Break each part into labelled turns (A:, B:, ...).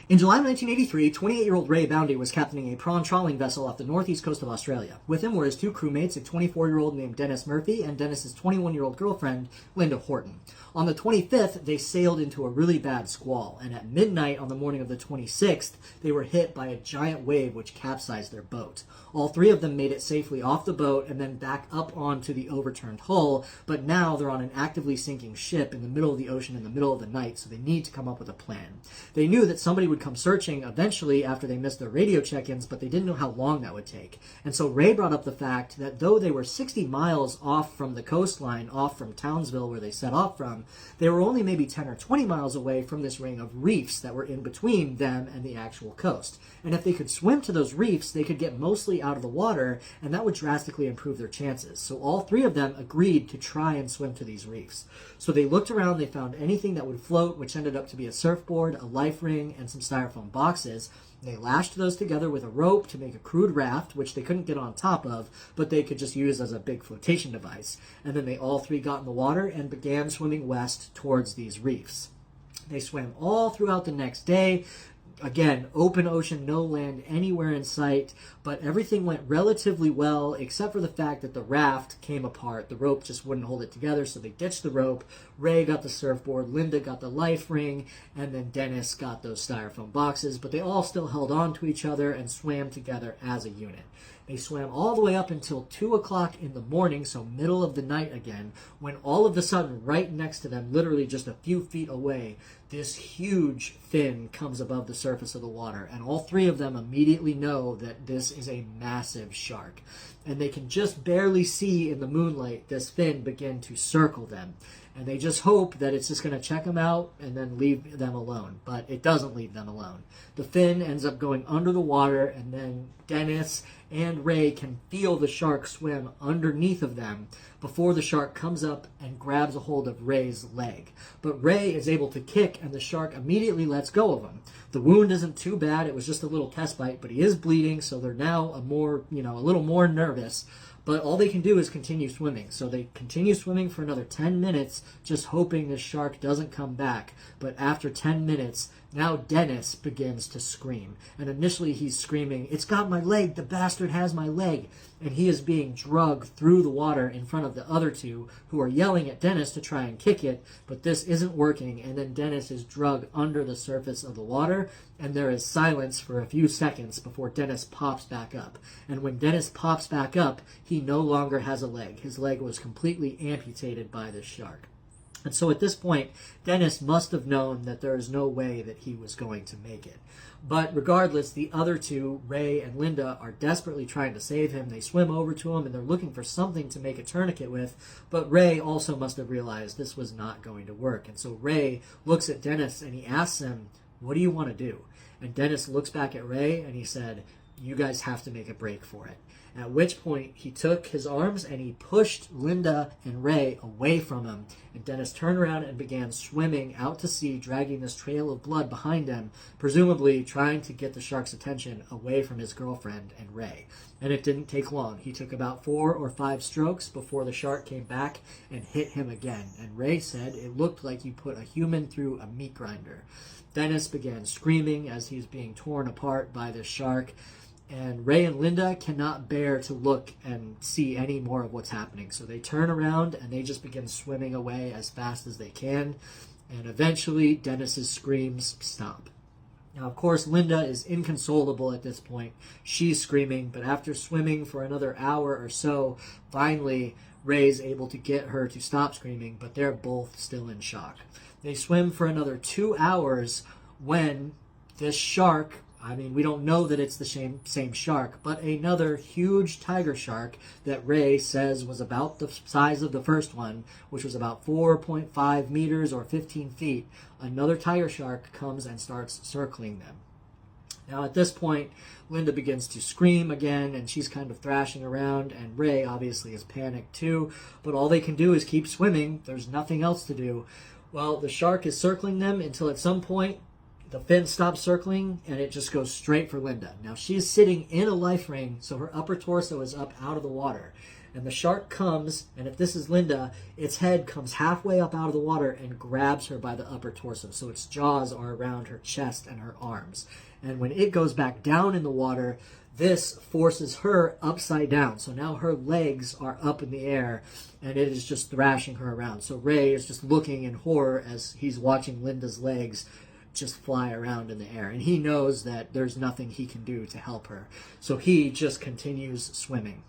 A: In July of 1983, 28-year-old Ray Boundy was captaining a prawn trawling vessel off the northeast coast of Australia. With him were his two crewmates, a 24-year-old named Dennis Murphy and Dennis's 21-year-old girlfriend, Linda Horton. On the 25th, they sailed into a really bad squall, and at midnight on the morning of the 26th, they were hit by a giant wave which capsized their boat. All three of them made it safely off the boat and then back up onto the overturned hull, but now they're on an actively sinking ship in the middle of the ocean in the middle of the night, so they need to come up with a plan. They knew that somebody would come searching eventually after they missed their radio check-ins, but they didn't know how long that would take. And so Ray brought up the fact that though they were 60 miles off from the coastline, off from Townsville where they set off from, they were only maybe 10 or 20 miles away from this ring of reefs that were in between them and the actual coast. And if they could swim to those reefs, they could get mostly out of the water, and that would drastically improve their chances. So all three of them agreed to try and swim to these reefs. So they looked around, they found anything that would float, which ended up to be a surfboard, a life ring, and some styrofoam boxes. They lashed those together with a rope to make a crude raft, which they couldn't get on top of, but they could just use as a big flotation device. And then they all three got in the water and began swimming west towards these reefs. They swam all throughout the next day. Again, open ocean, no land anywhere in sight, but everything went relatively well except for the fact that the raft came apart. The rope just wouldn't hold it together, so they ditched the rope. Ray got the surfboard, Linda got the life ring, and then Dennis got those styrofoam boxes, but they all still held on to each other and swam together as a unit. They swam all the way up until 2 o'clock in the morning, so middle of the night again, when all of a sudden, right next to them, literally just a few feet away, this huge fin comes above the surface of the water, and all three of them immediately know that this is a massive shark. And they can just barely see in the moonlight this fin begin to circle them. And they just hope that it's just going to check them out and then leave them alone. But it doesn't leave them alone. The fin ends up going under the water, and then Dennis and Ray can feel the shark swim underneath of them before the shark comes up and grabs a hold of Ray's leg. But Ray is able to kick, and the shark immediately lets go of him. The wound isn't too bad. It was just a little test bite, but he is bleeding, so they're now a little more nervous. But all they can do is continue swimming. So they continue swimming for another 10 minutes, just hoping the shark doesn't come back. But after 10 minutes, now Dennis begins to scream. And initially he's screaming, "It's got my leg! The bastard has my leg!" And he is being drugged through the water in front of the other two, who are yelling at Dennis to try and kick it, but this isn't working. And then Dennis is drugged under the surface of the water, and there is silence for a few seconds before Dennis pops back up. And when Dennis pops back up, he no longer has a leg. His leg was completely amputated by this shark. And so at this point, Dennis must have known that there is no way that he was going to make it. But regardless, the other two, Ray and Linda, are desperately trying to save him. They swim over to him and they're looking for something to make a tourniquet with. But Ray also must have realized this was not going to work. And so Ray looks at Dennis and he asks him, "What do you want to do?" And Dennis looks back at Ray and he said, "You guys have to make a break for it." At which point, he took his arms and he pushed Linda and Ray away from him. And Dennis turned around and began swimming out to sea, dragging this trail of blood behind him, presumably trying to get the shark's attention away from his girlfriend and Ray. And it didn't take long. He took about 4 or 5 strokes before the shark came back and hit him again. And Ray said it looked like you put a human through a meat grinder. Dennis began screaming as he's being torn apart by this shark. And Ray and Linda cannot bear to look and see any more of what's happening. So they turn around and they just begin swimming away as fast as they can. And eventually, Dennis's screams stop. Now, of course, Linda is inconsolable at this point. She's screaming, but after swimming for another hour or so, finally, Ray's able to get her to stop screaming, but they're both still in shock. They swim for another 2 hours when this shark, we don't know that it's the same shark, but another huge tiger shark that Ray says was about the size of the first one, which was about 4.5 meters or 15 feet, another tiger shark comes and starts circling them. Now at this point, Linda begins to scream again, and she's kind of thrashing around, and Ray obviously is panicked too, but all they can do is keep swimming. There's nothing else to do. Well, the shark is circling them until at some point, the fin stops circling, and it just goes straight for Linda. Now, she's sitting in a life ring, so her upper torso is up out of the water. And the shark comes, and if this is Linda, its head comes halfway up out of the water and grabs her by the upper torso. So its jaws are around her chest and her arms. And when it goes back down in the water, this forces her upside down. So now her legs are up in the air, and it is just thrashing her around. So Ray is just looking in horror as he's watching Linda's legs just fly around in the air. And he knows that there's nothing he can do to help her. So he just continues swimming.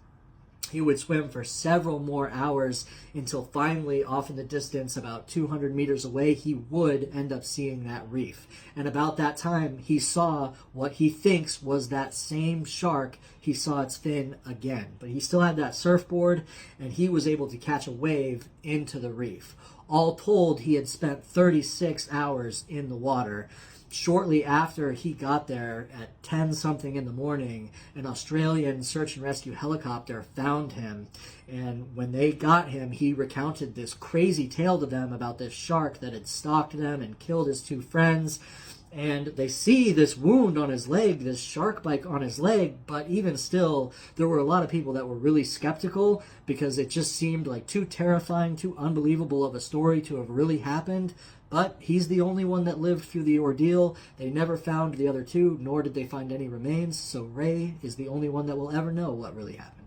A: He would swim for several more hours until finally, off in the distance, about 200 meters away, he would end up seeing that reef. And about that time, he saw what he thinks was that same shark. He saw its fin again. But he still had that surfboard, and he was able to catch a wave into the reef. All told, he had spent 36 hours in the water. Shortly after he got there at 10-something in the morning, an Australian search and rescue helicopter found him. And when they got him, he recounted this crazy tale to them about this shark that had stalked them and killed his two friends. And they see this wound on his leg, this shark bite on his leg, but even still, there were a lot of people that were really skeptical because it just seemed like too terrifying, too unbelievable of a story to have really happened. But he's the only one that lived through the ordeal. They never found the other two, nor did they find any remains, so Ray is the only one that will ever know what really happened.